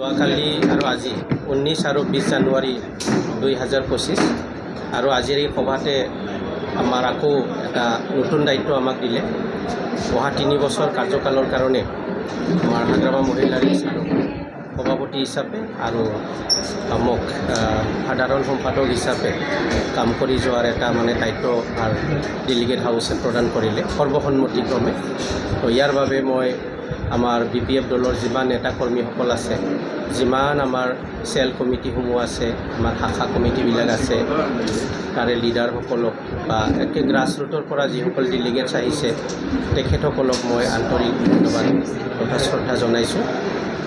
যোৱাকালি আৰু আজি 19 আৰু 20 জানুৱাৰী 2025 আৰু আজিৰ এই সভাতে আমাৰ আকৌ এটা নতুন দায়িত্ব আমাক দিলে। অহা 3 বছৰ কাৰ্যকালৰ কাৰণে আমাৰ হাগ্ৰামা মহিলাৰ সভাপতি হিচাপে আৰু মোক সাধাৰণ সম্পাদক হিচাপে কাম কৰি যোৱাৰ এটা দায়িত্ব আৰু ডেলিগেট হাউচে প্ৰদান কৰিলে সৰ্বসন্মতিক্ৰমে। তো ইয়াৰ বাবে মই আমাৰ BPF দলৰ যিমান নেতা কৰ্মীসকল আছে, যিমান আমাৰ চেল কমিটিসমূহ আছে, আমাৰ শাখা কমিটিবিলাক আছে, তাৰে লিডাৰসকলক বা একে গ্ৰাছৰুটৰ পৰা যিসকল ডেলিগেটছ আহিছে তেখেতসকলক মই আন্তৰিক ধন্যবাদ তথা শ্ৰদ্ধা জনাইছোঁ।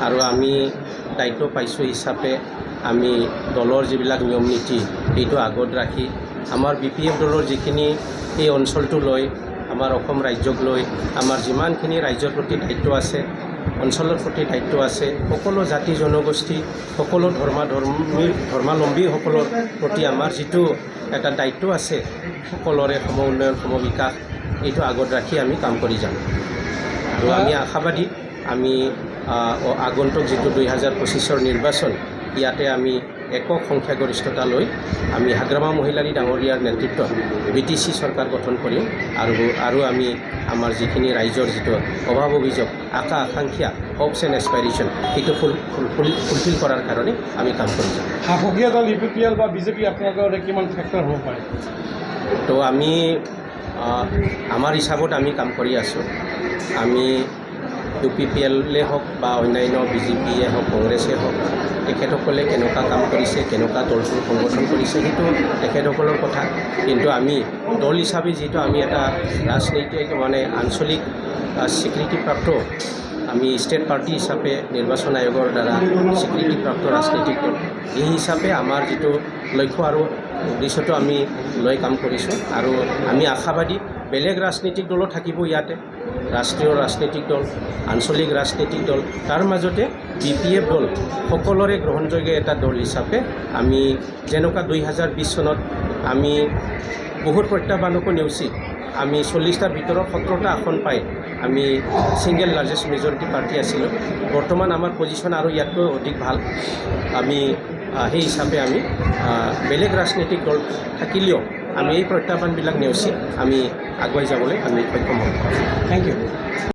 আৰু আমি দায়িত্ব পাইছোঁ হিচাপে আমি দলৰ যিবিলাক নিয়ম নীতি এইটো আগত ৰাখি আমাৰ BPF দলৰ যিখিনি এই অঞ্চলটো লৈ আমাৰ অসম ৰাজ্যক লৈ আমাৰ যিমানখিনি ৰাজ্যৰ প্ৰতি দায়িত্ব আছে, অঞ্চলৰ প্ৰতি দায়িত্ব আছে, সকলো জাতি জনগোষ্ঠী, সকলো ধৰ্মাৱলম্বীসকলৰ প্ৰতি আমাৰ যিটো এটা দায়িত্ব আছে, সকলোৰে সম উন্নয়ন সম বিকাশ এইটো আগত ৰাখি আমি কাম কৰি যাম। আৰু আমি আশাবাদী আমি আগন্তুক যিটো 2025 নিৰ্বাচন ইয়াতে আমি একক সংখ্যাগৰিষ্ঠতা লৈ আমি হাগ্ৰামা মহিলাৰী ডাঙৰীয়াৰ নেতৃত্বত BTC চৰকাৰ গঠন কৰিম আৰু আমি আমাৰ যিখিনি ৰাইজৰ যিটো অভাৱ অভিযোগ, আশা আকাংক্ষা, হপছ এণ্ড এছপাইৰেশ্যন সেইটো ফুলফিল কৰাৰ কাৰণে আমি কাম কৰি যাম। শাসকীয় দল UPPL বা BJP আপোনালোকৰ কিমান ফেক্টৰ হ'ব পাৰে? তো আমি আমাৰ হিচাপত আমি কাম কৰি আছোঁ। আমি UPPLয়ে হওক বা অন্যান্য BJPয়ে হওক, কংগ্ৰেছে হওক, তেখেতসকলে কেনেকুৱা কাম কৰিছে, কেনেকুৱা দলটো সংগঠন কৰিছে সেইটো তেখেতসকলৰ কথা। কিন্তু আমি দল হিচাপে যিটো আমি এটা ৰাজনৈতিক আঞ্চলিক স্বীকৃতিপ্ৰাপ্ত আমি ষ্টেট পাৰ্টি হিচাপে নিৰ্বাচন আয়োগৰ দ্বাৰা স্বীকৃতিপ্ৰাপ্ত ৰাজনৈতিক দল, এই হিচাপে আমাৰ যিটো লক্ষ্য আৰু উদ্দেশ্যটো আমি লৈ কাম কৰিছোঁ। আৰু আমি আশাবাদী বেলেগ ৰাজনৈতিক দলো থাকিব ইয়াতে, ৰাষ্ট্ৰীয় ৰাজনৈতিক দল, আঞ্চলিক ৰাজনৈতিক দল, তাৰ মাজতে BPF দল সকলোৰে গ্ৰহণযোগ্য এটা দল হিচাপে আমি যেনেকুৱা 2020 চনত আমি বহুত প্ৰত্যাহ্বানকো নেওচি আমি 40টাৰ ভিতৰত 17টা আসন পাই আমি ছিংগল লাৰ্জেষ্ট মেজৰিটি পাৰ্টি আছিলোঁ। বৰ্তমান আমাৰ পজিশ্যন আৰু ইয়াতকৈ অধিক ভাল। আমি সেই হিচাপে আমি বেলেগ ৰাজনৈতিক দল থাকিলেও আমি এই প্ৰত্যাহ্বানবিলাক নেওচি আমি আগুৱাই যাবলৈ আমি সক্ষম হ'ম। Thank U.